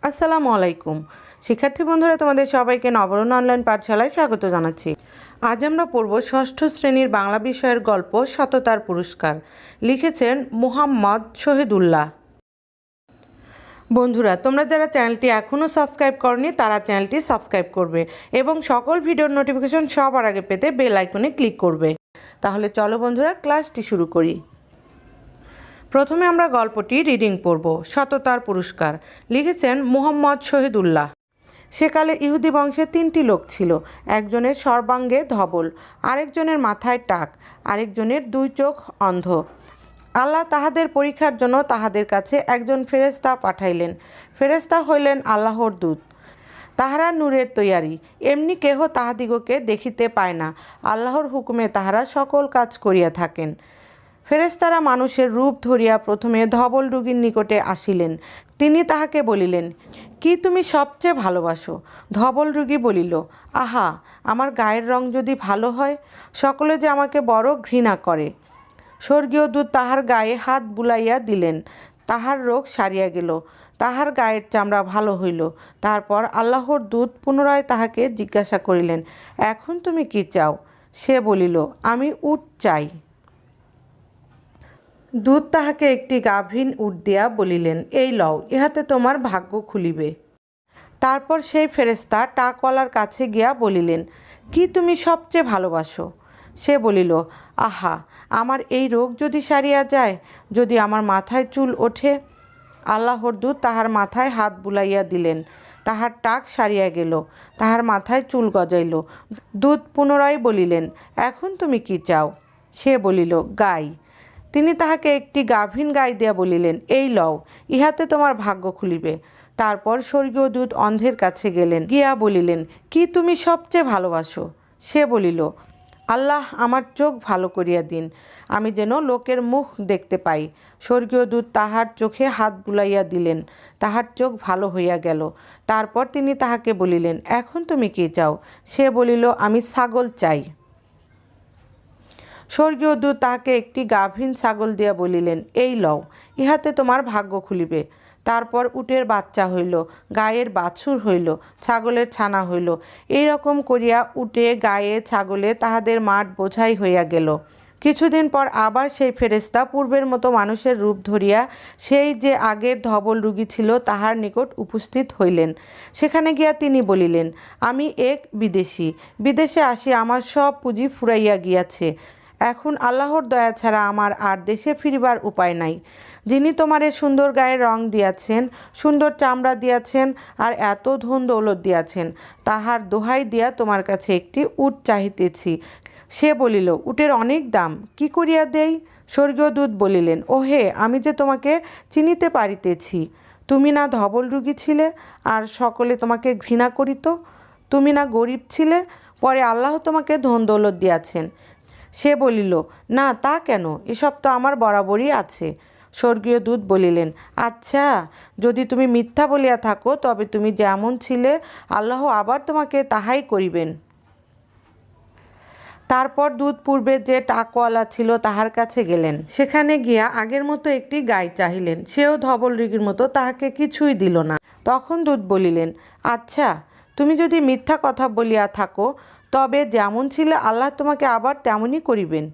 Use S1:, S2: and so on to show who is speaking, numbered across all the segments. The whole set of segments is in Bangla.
S1: আসসালামু আলাইকুম শিক্ষার্থী বন্ধুরা, তোমাদের সবাইকে নবরণ অনলাইন পাঠশালায় স্বাগত জানাচ্ছি। আজ আমরা পড়ব ষষ্ঠ শ্রেণীর বাংলা বিষয়ের গল্প শততার পুরস্কার। লিখেছেন মুহাম্মদ শহীদুল্লাহ। বন্ধুরা, তোমরা যারা চ্যানেলটি এখনও সাবস্ক্রাইব করনি তারা চ্যানেলটি সাবস্ক্রাইব করবে এবং সকল ভিডিওর নোটিফিকেশন সবার আগে পেতে বেল আইকনে ক্লিক করবে। তাহলে চলো বন্ধুরা, ক্লাসটি শুরু করি। প্রথমে আমরা গল্পটি রিডিং পড়ব। শততার পুরস্কার। লিখেছেন মুহাম্মদ শহীদুল্লাহ। সেকালে ইহুদি বংশের 3টি লোক ছিল। একজনের সর্বাঙ্গে ধবল, আরেকজনের মাথায় টাক, আরেকজনের 2 চোখ অন্ধ। আল্লাহ তাহাদের পরীক্ষার জন্য তাহাদের কাছে একজন ফেরেশতা পাঠাইলেন। ফেরেশতা হইলেন আল্লাহর দূত। তাহারা নূরের তৈয়ারি, এমনি কেহ তাহাদিগকে দেখিতে পায় না। আল্লাহর হুকুমে তাহারা সকল কাজ করিয়া থাকেন। ফেরেশতারা মানুষের রূপ ধরিয়া প্রথমে ধবল রোগীর নিকটে আসিলেন। তিনি তাহাকে বলিলেন, কি তুমি সবচেয়ে ভালোবাসো? ধবল রোগী বলিল, আহা, আমার গায়ের রং যদি ভালো হয়, সকলে যে আমাকে বড় ঘৃণা করে। স্বর্গীয় দূত তাহার গায়ে হাত বুলাইয়া দিলেন, তাহার রোগ সারিয়া গেল, তাহার গায়ের চামড়া ভালো হইল। তারপর আল্লাহর দূত পুনরায় তাহাকে জিজ্ঞাসা করিলেন, এখন তুমি কি চাও? সে বলিল, আমি উট চাই। দূত তাহাকে একটি গাভীন উট দিয়া বলিলেন, এই লও, ইহাতে তোমার ভাগ্য খুলিবে। তারপর সেই ফেরেশতা টাকওয়ালার কাছে গিয়া বলিলেন, কি তুমি সবচেয়ে ভালোবাসো? সে বলিল, আহা, আমার এই রোগ যদি সারিয়া যায়, যদি আমার মাথায় চুল ওঠে। আল্লাহর দূত তাহার মাথায় হাত বুলাইয়া দিলেন, তাহার টাক সারিয়া গেল, তাহার মাথায় চুল গজাইল। দূত পুনরায় বলিলেন, এখন তুমি কি চাও? সে বলিল, গাই। তিনি তাহাকে একটি গাভীন গাই দিয়া বলিলেন, এই লও, ইহাতে তোমার ভাগ্য খুলিবে। তারপর স্বর্গীয় দূত অন্ধের কাছে গেলেন, গিয়া বলিলেন, কি তুমি সবচেয়ে ভালোবাসো? সে বলিল, আল্লাহ আমার চোখ ভালো করিয়া দিন, আমি যেন লোকের মুখ দেখতে পাই। স্বর্গীয় দূত তাহার চোখে হাত বুলাইয়া দিলেন, তাহার চোখ ভালো হইয়া গেল। তারপর তিনি তাহাকে বলিলেন, এখন তুমি কি চাও? সে বলিল, আমি ছাগল চাই। স্বর্গীয় দূত তাহাকে একটি গাভীন ছাগল দিয়া বলিলেন, এই লও, ইহাতে তোমার ভাগ্য খুলিবে। তারপর উটের বাচ্চা হইল, গায়ের বাছুর হইল, ছাগলের ছানা হইল। এই রকম করিয়া উটে, গায়ে, ছাগলে তাহাদের মাঠ বোঝাই হইয়া গেল। কিছুদিন পর আবার সেই ফেরেশতা পূর্বের মতো মানুষের রূপ ধরিয়া সেই যে আগের ধবল রোগী ছিল তাহার নিকট উপস্থিত হইলেন। সেখানে গিয়া তিনি বলিলেন, আমি এক বিদেশী, বিদেশে আসি আমার সব পুঁজি ফুরাইয়া গিয়াছে। এখন আল্লাহর দয়া ছাড়া আমার আর দেশে ফিরিবার উপায় নাই। যিনি তোমার সুন্দর গায়ে রং দিয়াছেন, সুন্দর চামড়া দিয়াছেন, আর এত ধন দৌলত দিয়াছেন, তাহার দোহাই দিয়া তোমার কাছে একটি উট চাহিতেছি। সে বলিল, উটের অনেক দাম, কি করিয়া দেই? স্বর্গীয় দূত বলিলেন, ওহে, আমি যে তোমাকে চিনিতে পারিতেছি। তুমি না ধবল রোগী ছিলে, আর সকলে তোমাকে ঘৃণা করিত? তুমি না গরিব ছিলে, পরে আল্লাহ তোমাকে ধন দৌলত দিয়াছেন। সে বলিল, না, তা কেন? এসব তো আমার বরাবরই আছে। স্বর্গীয় দূত বলিলেন, আচ্ছা, যদি তুমি মিথ্যা বলিয়া থাকো, তবে তুমি যেমন ছিলে আল্লাহ আবার তোমাকে তাহাই করিবেন। তারপর দূত পূর্বে যে টাকওয়ালা ছিল তাহার কাছে গেলেন। সেখানে গিয়া আগের মতো একটি গাই চাহিলেন। সেও ধবল রোগীর মতো তাহাকে কিছুই দিল না। তখন দূত বলিলেন, আচ্ছা, তুমি যদি মিথ্যা কথা বলিয়া থাকো, তবে যেমন ছিলে আল্লাহ তোমাকে আবার তেমনই করিবেন।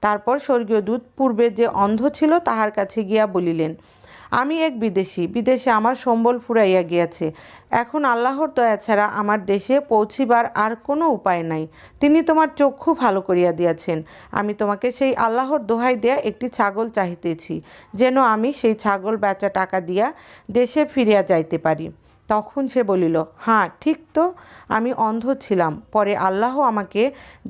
S1: তারপর স্বর্গীয় দূত পূর্বে যে অন্ধ ছিল তাহার কাছে গিয়া বলিলেন, আমি এক বিদেশী, বিদেশে আমার সম্বল ফুরাইয়া গিয়াছে। এখন আল্লাহর দয়া ছাড়া আমার দেশে পৌঁছিবার আর কোনো উপায় নাই। তিনি তোমার চক্ষু ভালো করিয়া দিয়াছেন। আমি তোমাকে সেই আল্লাহর দোহাই দিয়া একটি ছাগল চাহিতেছি, যেন আমি সেই ছাগল বেচা টাকা দিয়া দেশে ফিরিয়া যাইতে পারি। তখন সে বলিল, হ্যাঁ, ঠিক তো, আমি অন্ধ ছিলাম, পরে আল্লাহ আমাকে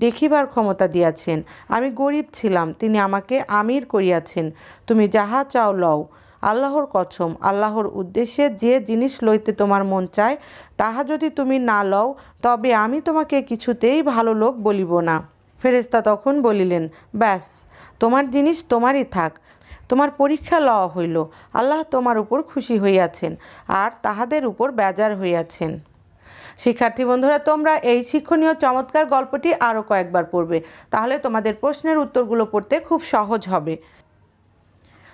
S1: দেখিবার ক্ষমতা দিয়াছেন। আমি গরিব ছিলাম, তিনি আমাকে আমির করিয়াছেন। তুমি যাহা চাও লও। আল্লাহর কসম, আল্লাহর উদ্দেশ্যে যে জিনিস লইতে তোমার মন চায়, তাহা যদি তুমি না লও, তবে আমি তোমাকে কিছুতেই ভালো লোক বলিব না। ফেরেশতা তখন বলিলেন, ব্যাস, তোমার জিনিস তোমারই থাক। তোমার পরীক্ষা লওয়া হইল। আল্লাহ তোমার উপর খুশি হইয়াছেন, আর তাহাদের উপর বেজার হইয়াছেন। শিক্ষার্থী বন্ধুরা, তোমরা এই শিক্ষণীয় চমৎকার গল্পটি আরও কয়েকবার পড়বে, তাহলে তোমাদের প্রশ্নের উত্তরগুলো পড়তে খুব সহজ হবে।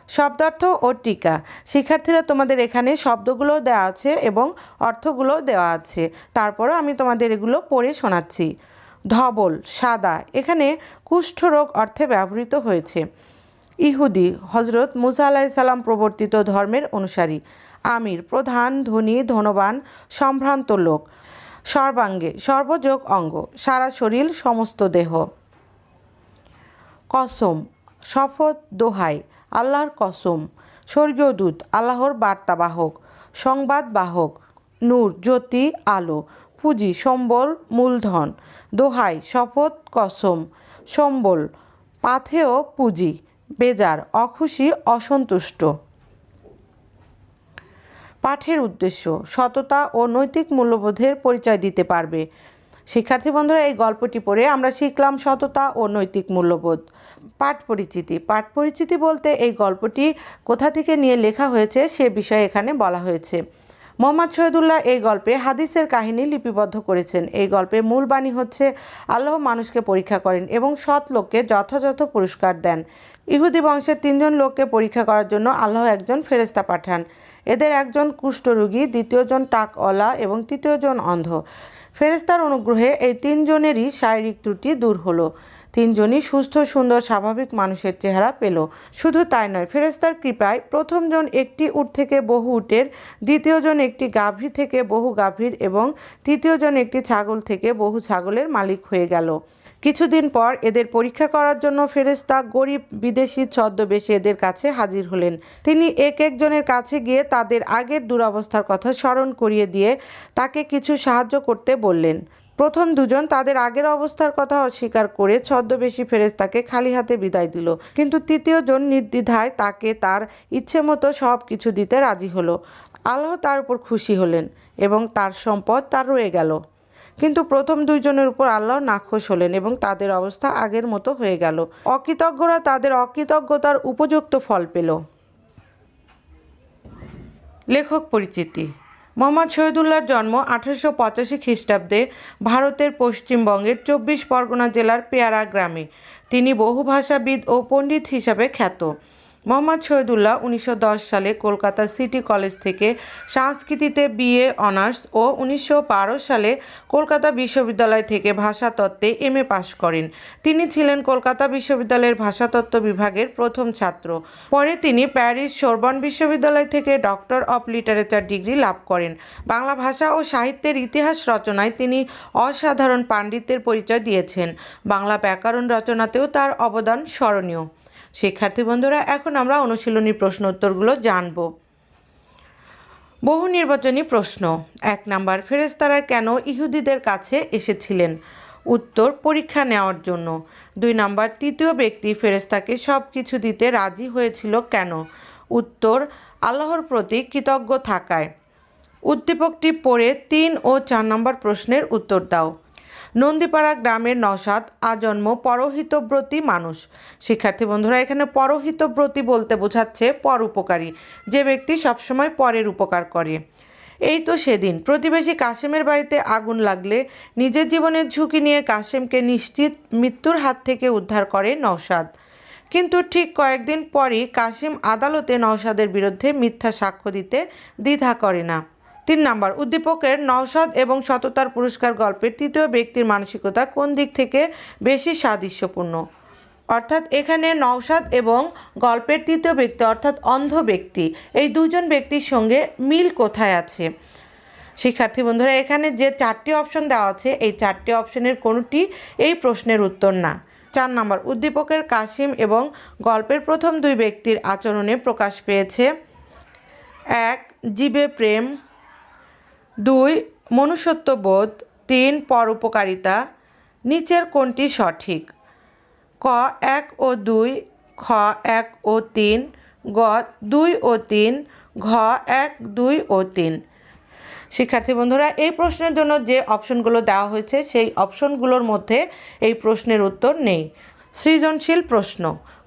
S1: শব্দার্থ ও টিকা। শিক্ষার্থীরা তোমাদের এখানে শব্দগুলো দেওয়া আছে এবং অর্থগুলো দেওয়া আছে, তারপরে আমি তোমাদের এগুলো পড়ে শোনাচ্ছি। ধবল সাদা, এখানে কুষ্ঠরোগ অর্থে ব্যবহৃত হয়েছে। ইহুদি হজরত মুসা আলাইহিস সালাম প্রবর্তিত ধর্মের অনুসারী। আমির প্রধান, ধনী, ধনবান, সম্ভ্রান্ত লোক। সর্বাঙ্গে সর্বযোগ অঙ্গ, সারা শরীর, সমস্ত দেহ। কসম শপথ, দোহাই, আল্লাহর কসম। স্বর্গীয় দূত আল্লাহর বার্তাবাহক, সংবাদবাহক। নূর জ্যোতি, আলো। পুঁজি সম্বল, মূলধন। দোহাই শপথ, কসম, সম্বল, পাথেয় পুঁজি। বেজার অখুশি, অসন্তুষ্ট। পাঠের উদ্দেশ্য সততা ও নৈতিক মূল্যবোধের পরিচয় দিতে পারবে। শিক্ষার্থী বন্ধুরা, এই গল্পটি পড়ে আমরা শিখলাম সততা ও নৈতিক মূল্যবোধ। পাঠ পরিচিতি। পাঠ পরিচিতি বলতে এই গল্পটি কোথা থেকে নিয়ে লেখা হয়েছে সে বিষয়ে এখানে বলা হয়েছে। মোহাম্মদ শহীদুল্লাহ এই গল্পে হাদিসের কাহিনী লিপিবদ্ধ করেছেন। এই গল্পের মূল বাণী হচ্ছে আল্লাহ মানুষকে পরীক্ষা করেন এবং সৎ লোককে যথাযথ পুরস্কার দেন। ইহুদি বংশের 3 জন লোককে পরীক্ষা করার জন্য আল্লাহ একজন ফেরেশতা পাঠান। এদের একজন কুষ্ঠরোগী, দ্বিতীয়জন টাকওয়ালা এবং তৃতীয়জন অন্ধ। ফেরেশতার অনুগ্রহে এই 3 জনেরই শারীরিক ত্রুটি দূর হলো। 3 জনই সুস্থ, সুন্দর, স্বাভাবিক মানুষের চেহারা পেল। শুধু তাই নয়, ফেরেশতার কৃপায় প্রথম জন একটি উট থেকে বহু উটের, দ্বিতীয় জন একটি গাভী থেকে বহু গাভীর এবং তৃতীয় জন একটি ছাগল থেকে বহু ছাগলের মালিক হয়ে গেল। কিছুদিন পর এদের পরীক্ষা করার জন্য ফেরেশতা গরিব বিদেশি ছদ্মবেশে এদের কাছে হাজির হলেন। তিনি এক একজনের কাছে গিয়ে তাদের আগের দুরবস্থার কথা স্মরণ করিয়ে দিয়ে তাকে কিছু সাহায্য করতে বললেন। প্রথম 2 জন তাদের আগের অবস্থার কথা অস্বীকার করে ছদ্মবেশী ফেরেশতাকে খালি হাতে বিদায় দিল, কিন্তু তৃতীয় জন নির্দ্বিধায় তাকে তার ইচ্ছে মতো সব কিছু দিতে রাজি হলো। আল্লাহ তার উপর খুশি হলেন এবং তার সম্পদ তার রয়ে গেল। কিন্তু প্রথম 2 জনের উপর আল্লাহ নাখোশ হলেন এবং তাদের অবস্থা আগের মতো হয়ে গেল। অকৃতজ্ঞরা তাদের অকৃতজ্ঞতার উপযুক্ত ফল পেল। লেখক পরিচিতি। মোহাম্মদ শহীদুল্লাহর জন্ম 1885 খ্রিস্টাব্দে ভারতের পশ্চিমবঙ্গের 24 পরগনা জেলার পেয়ারা গ্রামে। তিনি বহুভাষাবিদ ও পণ্ডিত হিসাবে খ্যাত। মোহাম্মদ শহীদুল্লাহ 1910 সালে কলকাতা সিটি কলেজ থেকে সংস্কৃতিতে বিএ অনার্স ও 1912 সালে কলকাতা বিশ্ববিদ্যালয় থেকে ভাষাতত্ত্বে এমএ পাশ করেন। তিনি ছিলেন কলকাতা বিশ্ববিদ্যালয়ের ভাষাতত্ত্ব বিভাগের প্রথম ছাত্র। পরে তিনি প্যারিস সোরবন বিশ্ববিদ্যালয় থেকে ডক্টর অফ লিটারেচার ডিগ্রি লাভ করেন। বাংলা ভাষা ও সাহিত্যের ইতিহাস রচনায় তিনি অসাধারণ পাণ্ডিত্যের পরিচয় দিয়েছেন। বাংলা ব্যাকরণ রচনাতেও তার অবদান স্মরণীয়। শিক্ষার্থী বন্ধুরা, এখন আমরা অনুশীলনী প্রশ্ন উত্তরগুলো জানব। বহু নির্বাচনী প্রশ্ন। 1 নাম্বার, ফেরেশতারা কেন ইহুদিদের কাছে এসেছিলেন? উত্তর, পরীক্ষা নেওয়ার জন্য। 2 নাম্বার, তৃতীয় ব্যক্তি ফেরেশতাকে সব কিছু দিতে রাজি হয়েছিল কেন? উত্তর, আল্লাহর প্রতি কৃতজ্ঞ থাকায়। উদ্দীপকটি পড়ে 3 ও 4 নম্বর প্রশ্নের উত্তর দাও। নন্দীপাড়া গ্রামের নওশাদ আজন্ম পরহিতব্রতী মানুষ। শিক্ষার্থী বন্ধুরা, এখানে পরহিতব্রতী বলতে বোঝাচ্ছে পরোপকারী, যে ব্যক্তি সবসময় পরের উপকার করে। এই তো সেদিন প্রতিবেশী কাশেমের বাড়িতে আগুন লাগলে নিজের জীবনের ঝুঁকি নিয়ে কাশেমকে নিশ্চিত মৃত্যুর হাত থেকে উদ্ধার করে নওশাদ। কিন্তু ঠিক কয়েকদিন পরই কাশেম আদালতে নওশাদের বিরুদ্ধে মিথ্যা সাক্ষ্য দিতে দ্বিধা করে না। 3 নাম্বার, উদ্দীপকের নওশাদ এবং সততার পুরস্কার গল্পের তৃতীয় ব্যক্তির মানসিকতা কোন দিক থেকে বেশি সাদৃশ্যপূর্ণ? অর্থাৎ এখানে নওশাদ এবং গল্পের তৃতীয় ব্যক্তি অর্থাৎ অন্ধ ব্যক্তি, এই 2 জন ব্যক্তির সঙ্গে মিল কোথায় আছে? শিক্ষার্থী বন্ধুরা, এখানে যে 4টি অপশন দেওয়া আছে এই 4টি অপশনের কোনোটি এই প্রশ্নের উত্তর না। 4 নাম্বার, উদ্দীপকের কাসিম এবং গল্পের প্রথম 2 ব্যক্তির আচরণে প্রকাশ পেয়েছে 1 জীবে প্রেম, 2 মনুষ্যত্ববোধ, 3 পরোপকারিতা। নিচের কোনটি সঠিক? ক 1 ও 2, খ 1 ও 3, গ 2 ও 3, ঘ 1, 2 ও 3। শিক্ষার্থী বন্ধুরা, এই প্রশ্নের জন্য যে অপশনগুলো দেওয়া হয়েছে সেই অপশনগুলোর মধ্যে এই প্রশ্নের উত্তর নেই। সৃজনশীল প্রশ্ন।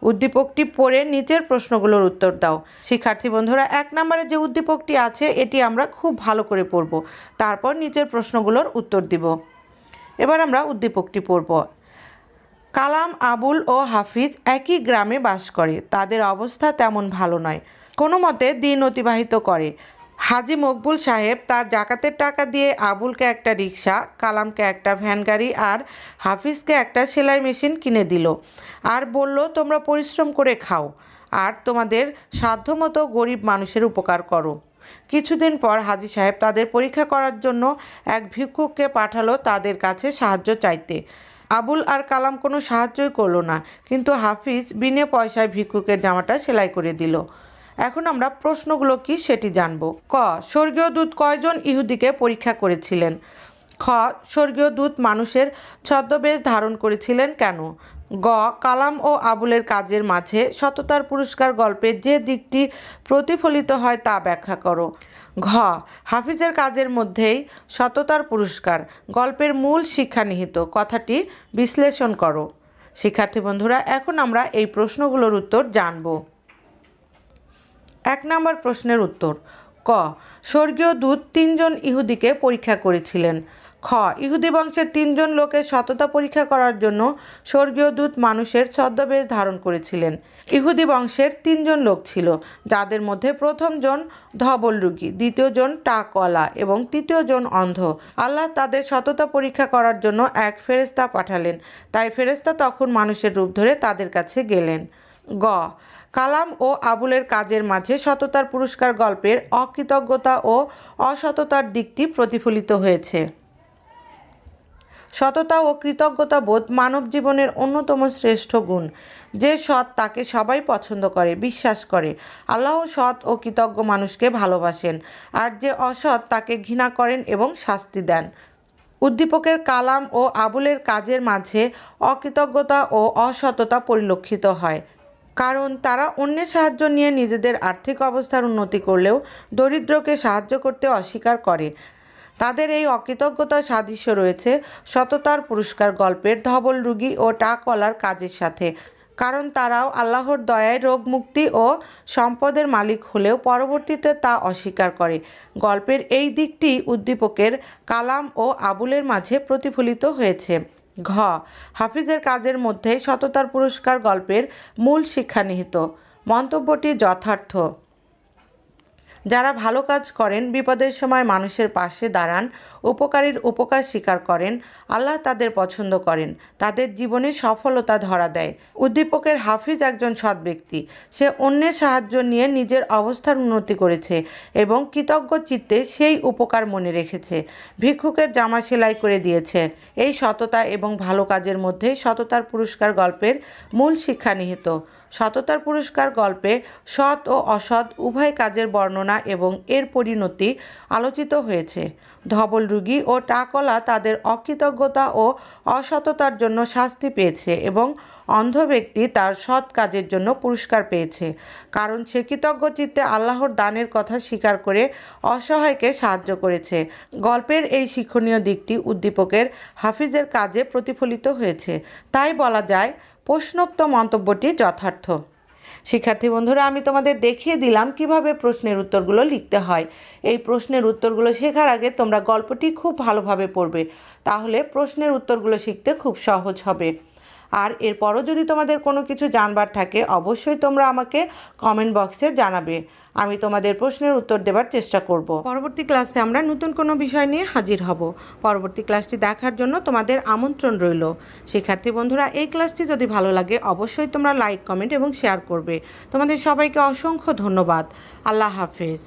S1: উদ্দীপকটি পড়ে নিচের প্রশ্নগুলোর উত্তর দাও। শিক্ষার্থী বন্ধুরা, 1 নম্বরে যে উদ্দীপকটি আছে এটি আমরা খুব ভালো করে পড়ব, তারপর নিচের প্রশ্নগুলোর উত্তর দিব। এবার আমরা উদ্দীপকটি পড়ব। কালাম, আবুল ও হাফিজ একই গ্রামে বাস করে। তাদের অবস্থা তেমন ভালো নয়, কোনো মতে দিন অতিবাহিত করে। হাজী মকবুল সাহেব তার জাকাতের টাকা দিয়ে আবুলকে একটা রিক্সা, কালামকে একটা ভ্যান গাড়ি আর হাফিজকে একটা সেলাই মেশিন কিনে দিল আর বলল, তোমরা পরিশ্রম করে খাও আর তোমাদের সাধ্যমতো গরিব মানুষের উপকার করো। কিছুদিন পর হাজী সাহেব তাদের পরীক্ষা করার জন্য এক ভিক্ষুককে পাঠালো তাদের কাছে সাহায্য চাইতে। আবুল আর কালাম কোনো সাহায্যই করলো না, কিন্তু হাফিজ বিনে পয়সায় ভিক্ষুকের জামাটা সেলাই করে দিল। এখন আমরা প্রশ্নগুলো কি সেটি জানব। ক, স্বর্গীয় দূত কয়জন ইহুদিকে পরীক্ষা করেছিলেন? খ, স্বর্গীয় দূত মানুষের ছদ্মবেশ ধারণ করেছিলেন কেন? গ, কালাম ও আবুলের কাজের মাঝে সততার পুরস্কার গল্পের যে দিকটি প্রতিফলিত হয় তা ব্যাখ্যা করো। ঘ, হাফিজের কাজের মধ্যেই সততার পুরস্কার গল্পের মূল শিক্ষা নিহিত, কথাটি বিশ্লেষণ করো। শিক্ষার্থী বন্ধুরা, এখন আমরা এই প্রশ্নগুলোর উত্তর জানব। 1 নম্বর প্রশ্নের উত্তর। ক, স্বর্গীয় দূত 3 জন ইহুদিকে পরীক্ষা করেছিলেন। খ, ইহুদি বংশের 3 জন লোকের সততা পরীক্ষা করার জন্য স্বর্গীয় দূত মানুষের ছদ্মবেশ ধারণ করেছিলেন। ইহুদি বংশের 3 জন লোক ছিল, যাদের মধ্যে প্রথম জন ধবল রোগী, দ্বিতীয় জন টাকওয়ালা এবং তৃতীয় জন অন্ধ। আল্লাহ তাদের সততা পরীক্ষা করার জন্য এক ফেরেশতা পাঠালেন, তাই ফেরেশতা তখন মানুষের রূপ ধরে তাদের কাছে গেলেন। গ, কালাম ও আবুলের কাজের মাঝে সততার পুরস্কার গল্পের অকৃতজ্ঞতা ও অসততার দিকটি প্রতিফলিত হয়েছে। সততা ও কৃতজ্ঞতা বোধ মানব জীবনের অন্যতম শ্রেষ্ঠ গুণ। যে সৎ তাকে সবাই পছন্দ করে, বিশ্বাস করে। আল্লাহ সৎ ও কৃতজ্ঞ মানুষকে ভালোবাসেন, আর যে অসৎ তাকে ঘৃণা করেন এবং শাস্তি দেন। উদ্দীপকের কালাম ও আবুলের কাজের মাঝে অকৃতজ্ঞতা ও অসততা পরিলক্ষিত হয়, কারণ তারা অন্যের সাহায্য নিয়ে নিজেদের আর্থিক অবস্থার উন্নতি করলেও দরিদ্রকে সাহায্য করতে অস্বীকার করে। তাদের এই অকৃতজ্ঞতার সাদৃশ্য রয়েছে সততার পুরস্কার গল্পের ধবল রোগী ও টাকওয়ালার কাজের সাথে, কারণ তারাও আল্লাহর দয়ায় রোগ মুক্তি ও সম্পদের মালিক হলেও পরবর্তীতে তা অস্বীকার করে। গল্পের এই দিকটি উদ্দীপকের কালাম ও আবুলের মাঝে প্রতিফলিত হয়েছে। ঘ, হাফিজের কাজের মধ্যে সততার পুরস্কার গল্পের মূল শিক্ষা নিহিত। মন্তব্যটি যথার্থ। যারা ভালো কাজ করেন, বিপদের সময় মানুষের পাশে দাঁড়ান, উপকারীর উপকার স্বীকার করেন, আল্লাহ তাদের পছন্দ করেন, তাদের জীবনে সফলতা ধরা দেয়। উদ্দীপকের হাফিজ একজন সৎ ব্যক্তি। সে অন্যের সাহায্য নিয়ে নিজের অবস্থার উন্নতি করেছে এবং কৃতজ্ঞ চিত্তে সেই উপকার মনে রেখেছে। ভিক্ষুকের জামা সেলাই করে দিয়েছে। এই সততা এবং ভালো কাজের মধ্যে সততার পুরস্কার গল্পের মূল শিক্ষা নিহিত। সততার পুরস্কার গল্পে সৎ ও অসৎ উভয় কাজের বর্ণনা এবং এর পরিণতি আলোচিত হয়েছে। ধবল রোগী ও টাকওয়ালা তাদের অকৃতজ্ঞতা ও অসততার জন্য শাস্তি পেয়েছে এবং অন্ধ ব্যক্তি তার সৎ কাজের জন্য পুরস্কার পেয়েছে, কারণ সে কৃতজ্ঞ চিত্তে আল্লাহর দানের কথা স্বীকার করে অসহায়কে সাহায্য করেছে। গল্পের এই শিক্ষণীয় দিকটি উদ্দীপকের হাফিজের কাজে প্রতিফলিত হয়েছে, তাই বলা যায় প্রশ্নোক্ত মন্তব্যটি যথার্থ। শিক্ষার্থী বন্ধুরা, আমি তোমাদের দেখিয়ে দিলাম কিভাবে প্রশ্নের উত্তরগুলো লিখতে হয়। এই প্রশ্নের উত্তরগুলো শেখার আগে তোমরা গল্পটি খুব ভালোভাবে পড়বে, তাহলে প্রশ্নের উত্তরগুলো শিখতে খুব সহজ হবে। আর এরপরও যদি তোমাদের কোনো কিছু জানবার থাকে, অবশ্যই তোমরা আমাকে কমেন্ট বক্সে জানাবে। আমি তোমাদের প্রশ্নের উত্তর দেবার চেষ্টা করব। পরবর্তী ক্লাসে আমরা নতুন কোনো বিষয় নিয়ে হাজির হব। পরবর্তী ক্লাসটি দেখার জন্য তোমাদের আমন্ত্রণ রইল। শিক্ষার্থী বন্ধুরা, এই ক্লাসটি যদি ভালো লাগে অবশ্যই তোমরা লাইক, কমেন্ট এবং শেয়ার করবে। তোমাদের সবাইকে অসংখ্য ধন্যবাদ। আল্লাহ হাফেজ।